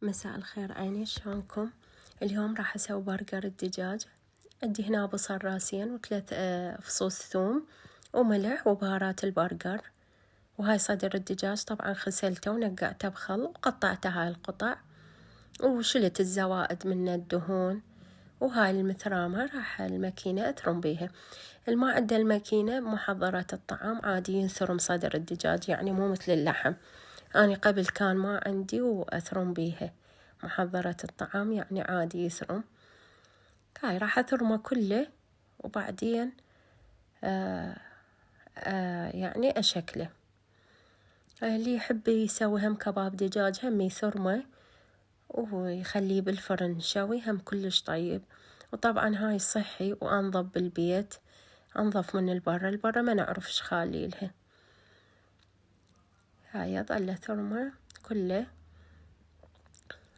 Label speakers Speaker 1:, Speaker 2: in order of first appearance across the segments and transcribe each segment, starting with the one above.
Speaker 1: مساء الخير عيني، شلونكم؟ اليوم راح اسوي برجر الدجاج. عندي هنا بصل راسين وثلاث فصوص ثوم وملح وبهارات البرجر. وهاي صدر الدجاج طبعا غسلته ونقعته بخل وقطعته هاي القطع وشلت الزوائد من الدهون. وهاي المثرامة راح الماكينة اثرم بيها. الما عند الماكينة محضرة الطعام عادي ينثرم صدر الدجاج، يعني مو مثل اللحم. أنا قبل كان ما عندي وأثرم بيها محضرة الطعام، يعني عادي يثرم. هاي راح أثرمه كله وبعدين يعني أشكله. اللي يحب يسوي هم كباب دجاج هم يثرمه ويخليه بالفرن شوي هم كلش طيب. وطبعا هاي صحي وأنظف بالبيت، أنظف من البرا ما نعرفش خاليلها. هاي أظل ثرمه كله.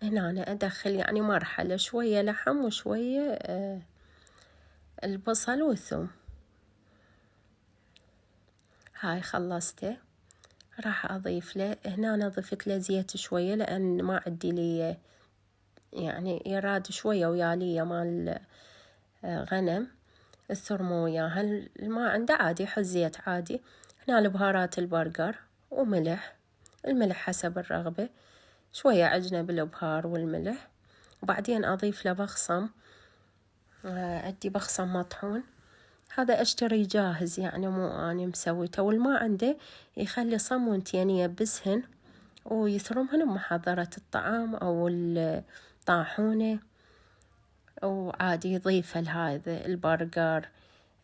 Speaker 1: هنا أنا أدخل يعني مرحلة شوية لحم وشوية البصل والثوم. هاي خلصته، راح أضيف له. هنا أنا ضفت له زيت شوية لأن ما عندي لي يعني يراد شوية ويالية مال غنم الثرمو وياها. ما عنده عادي يحط زيت عادي. هنا البهارات البرجر وملح، الملح حسب الرغبة، شوية عجنة بالبهار والملح. وبعدين أضيف له بقسم، عندي بقسم مطحون، هذا أشتري جاهز يعني مو أنا مسويته. والما عنده يخلي صمونتين يبسهن ويثرمهن بمحضرة الطعام أو الطاحونة، وعادي يضيفه لهذا البرجر.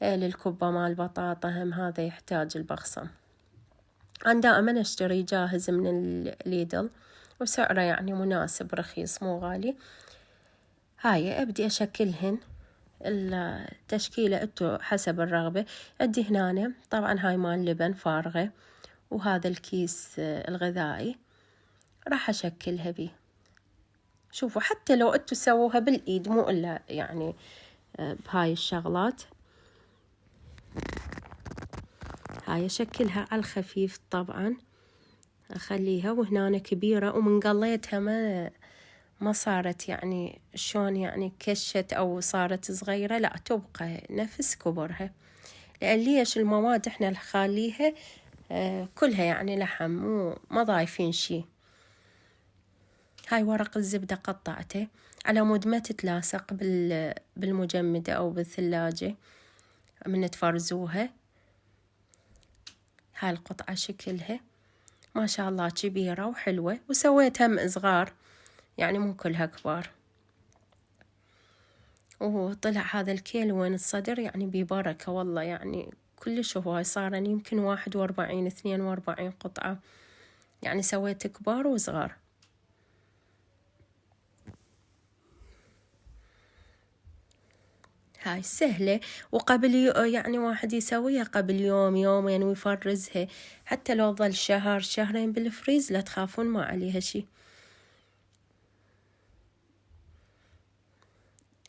Speaker 1: للكبة مال البطاطا هم هذا يحتاج البقسم. أنا دائما أشتري جاهز من الليدل وسعره يعني مناسب رخيص مو غالي. هاي أبدي أشكلهن. التشكيلة انتو حسب الرغبة. عندي هنا طبعا هاي مال لبن فارغة، وهذا الكيس الغذائي راح أشكلها بيه. شوفوا حتى لو انتو سووها بالإيد مو إلا يعني بهاي الشغلات. هاي أشكلها على الخفيف طبعا، أخليها. وهنا كبيرة ومن قليتها ما صارت يعني شلون يعني كشت أو صارت صغيرة، لا تبقى نفس كبرها. لأن ليش المواد احنا نخليها كلها يعني لحم، ما ضايفين شي. هاي ورق الزبدة قطعته على مود ما تتلاصق بالمجمدة أو بالثلاجة من تفرزوها. هاي القطعة شكلها ما شاء الله كبيرة وحلوة، وسويتها هم صغار يعني مو كلها كبار. وطلع هذا الكيلو وين الصدر يعني ببركة والله، يعني كلش هواي. صار يمكن 41 42 قطعة، يعني سويت كبار وصغار. هاي سهلة، وقبل يعني واحد يسويها قبل يوم يومين ويفرزها، حتى لو ظل شهر شهرين بالفريز لا تخافون ما عليها شي.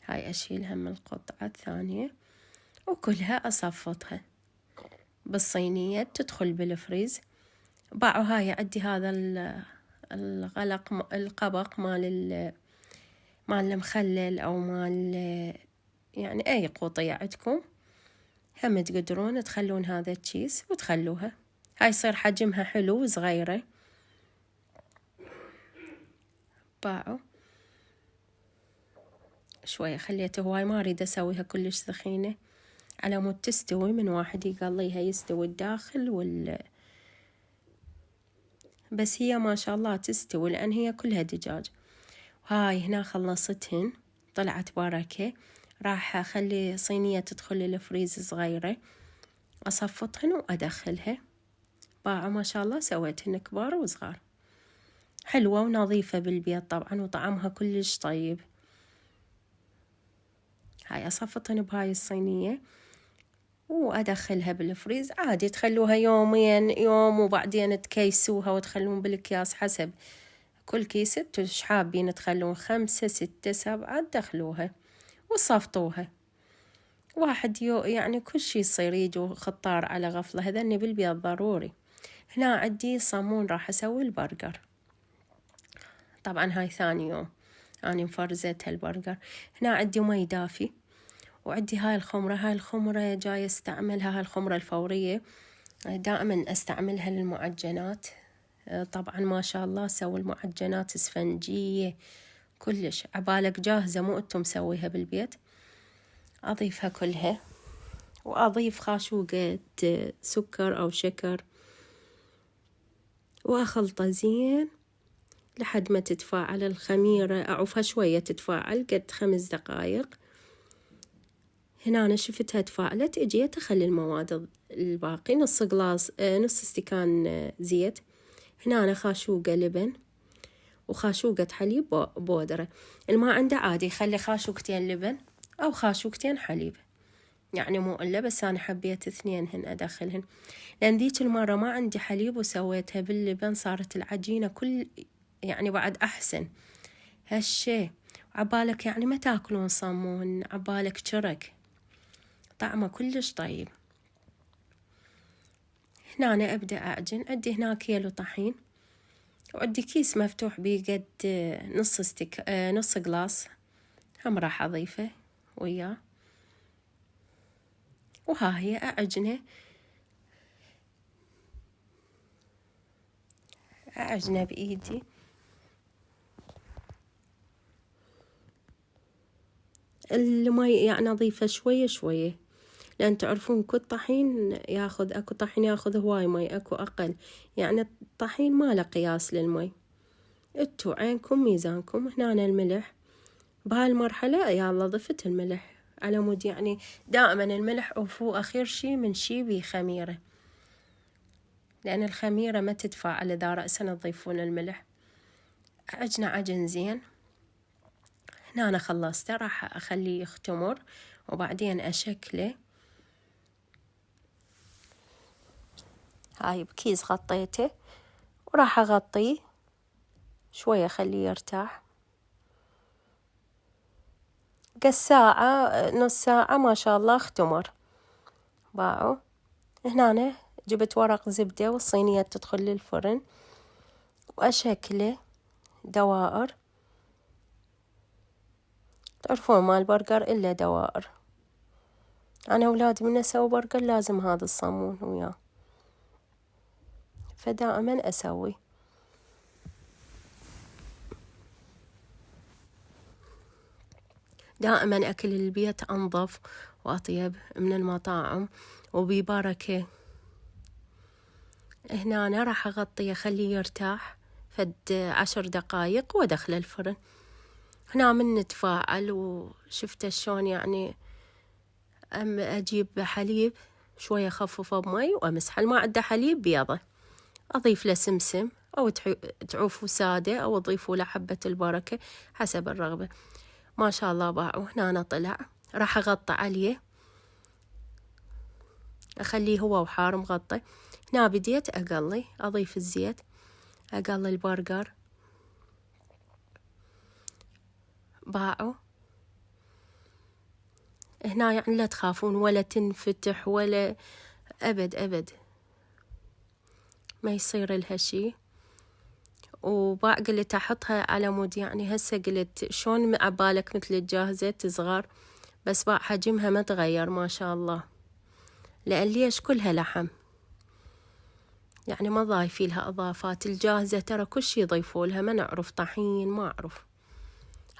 Speaker 1: هاي أشيلها من القطعة الثانية وكلها أصفطها بالصينية تدخل بالفريز. باعوا هاي عندي هذا القبق مال المخلل أو مال يعني أي قوطية عندكم هم تقدرون تخلون هذا الكيس وتخلوها. هاي يصير حجمها حلو وصغيرة. باعوا شوية خليته هواي، ما أريد أسويها كلش ثخينة على مود تستوي من واحد يقليها يستوي الداخل بس هي ما شاء الله تستوي لأن هي كلها دجاج. وهاي هنا خلصتهن طلعت بركة. راح أخلي صينية تدخل الفريز صغيرة، أصفطهن وأدخلها. باعوا ما شاء الله سويتهن كبار وصغار، حلوة ونظيفة بالبيت طبعا وطعمها كلش طيب. هاي أصفطهن بهاي الصينية وأدخلها بالفريز عادي. تخلوها يومين يوم وبعدين تكيسوها وتخلون بالأكياس حسب كل كيس ايش حابين تخلون 5 6 7 تدخلوها وصفطوها. واحد يعني كل شي يصير يجوا خطار على غفلة، هذني بالبيت ضروري. هنا عندي صامون راح أسوي البرجر. طبعا هاي ثاني يوم أنا مفرزت هالبرجر. هنا عندي مي دافي، وعندي هاي الخمرة. هاي الخمرة جاي استعملها، هاي الخمرة الفورية دائما استعملها للمعجنات. طبعا ما شاء الله اسوي المعجنات اسفنجية كلش، عبالك جاهزة مو انتم مسويها بالبيت. اضيفها كلها، واضيف خاشوقة سكر او شكر، واخلطه زين لحد ما تتفاعل الخميرة. اعوفها شوية تتفاعل قد 5 دقايق. هنا أنا شفتها تفاعلت، اجيت اخلي المواد الباقي نص قلاص نص استكان زيت. هنا أنا خاشوقة لبن وخاشوقة حليب بودرة. اللي ما عنده عادي يخلي خاشوقتين لبن أو خاشوقتين حليب، يعني مو إلا، بس أنا حبيت 2 هن أدخلهن، لأن ذيك المرة ما عندي حليب وسويتها باللبن صارت العجينة كل يعني بعد أحسن هالشي. عبالك يعني ما تاكلون صمون، عبالك شرك، طعمه كلش طيب. هنا أنا أبدأ أعجن. عندي هنا كيلو طحين، وعندي كيس مفتوح بيه قد نص قلاص، هم راح أضيفه وياه. وها هي أعجنه بإيدي. المي يعني أضيفه شوية شوية، لأن تعرفون كل طحين ياخذ، أكو طحين ياخذ هواي مي، أكو أقل، يعني الطحين ما له قياس للمي، انتو عينكم ميزانكم. هنا أنا الملح بهالمرحلة يلا ضفت الملح على مود، يعني دائما الملح أوفو آخر شي من شي بخميرة، لأن الخميرة ما تتفاعل إذا رأسا تضيفون الملح. عجنة عجن زين. هنا أنا خلصته، راح أخليه يختمر وبعدين أشكله. هاي بكيس غطيته، وراح أغطيه شوية أخليه يرتاح ساعة نص ساعة. ما شاء الله اختمر باعوا. هنا أنا جبت ورق زبدة والصينية تدخل للفرن، وأشكله دوائر. تعرفون ما البرجر إلا دوائر، أنا أولادي من أسوي برجر لازم هذا الصمون وياه، فدائما أسوي. دائما أكل البيت أنظف وأطيب من المطاعم وببركة. هنا أنا راح أغطيه أخليه يرتاح فد 10 دقايق وأدخل الفرن. هنا من نتفاعل وشفت شلون يعني أجيب حليب شوية خففه بمي وأمسح. ما عنده حليب بيضة أضيف له سمسم، أو تعوفوا سادة، أو أضيفوا له حبة البركة حسب الرغبة. ما شاء الله باعوا. هنا أنا طلع، راح أغطى عليه أخليه هو وحار مغطى. هنا بديت أقلي، أضيف الزيت، أقلي البرجر. باعوا. هنا يعني لا تخافون ولا تنفتح ولا أبد ما يصير لها شي. وباع قلت أحطها على مود، يعني هسه قلت شلون عبالك مثل الجاهزة تصغر، بس باع حجمها ما تغير ما شاء الله، لأن ليش كلها لحم، يعني ما ضايفي لها إضافات. الجاهزة ترى كل شي يضيفوا لها، ما نعرف طحين ما أعرف.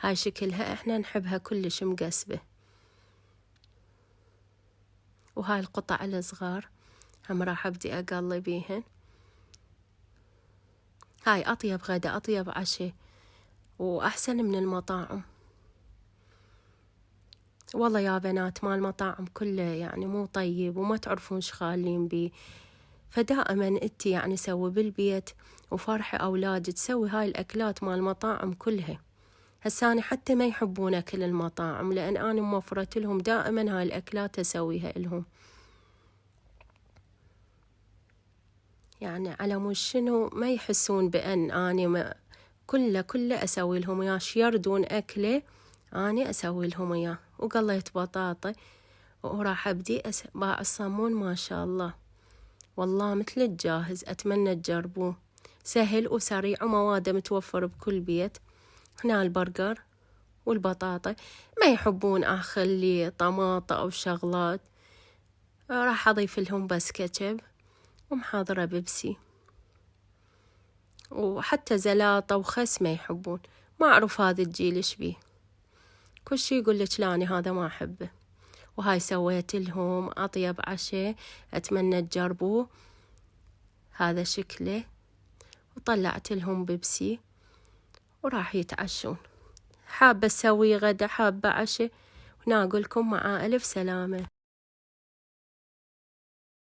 Speaker 1: هاي شكلها إحنا نحبها كلش مقسبة. وهاي القطع الصغار هم راح أبدي أقلي بيهن. هاي أطيب غدا أطيب عشاء وأحسن من المطاعم. والله يا بنات مال المطاعم كله يعني مو طيب وما تعرفون شخالين بيه. فدائما انتي يعني سوي بالبيت وفرحي أولادك، تسوي هاي الأكلات مال المطاعم كلها. هساني حتى ما يحبون أكل المطاعم، لأن أنا موفرت لهم دائما هاي الأكلات أسويها لهم، يعني على مود شنو ما يحسون بأن أنا ما كله أسوي لهم إياه، يردون أكله أنا أسوي لهم إياه. وقليت بطاطا وراح أبدي باع الصمون ما شاء الله والله مثل الجاهز. أتمنى تجربوه. سهل وسريع ومواده متوفر بكل بيت. هنا البرجر والبطاطا، ما يحبون أخلي طماطة أو شغلات، راح أضيف لهم بس كاتشب، ومحاضرة بيبسي، وحتى زلاطة وخس ما يحبون. ما أعرف هذا الجيل إيش بيه، كل شي يقول لك لا أنا هذا ما أحبه. وهاي سويت لهم أطيب عشاء، أتمنى تجربوه. هذا شكله، وطلعت لهم بيبسي وراح يتعشون. حابة أسوي غدا، حابة عشاء، وناقولكم مع ألف سلامة.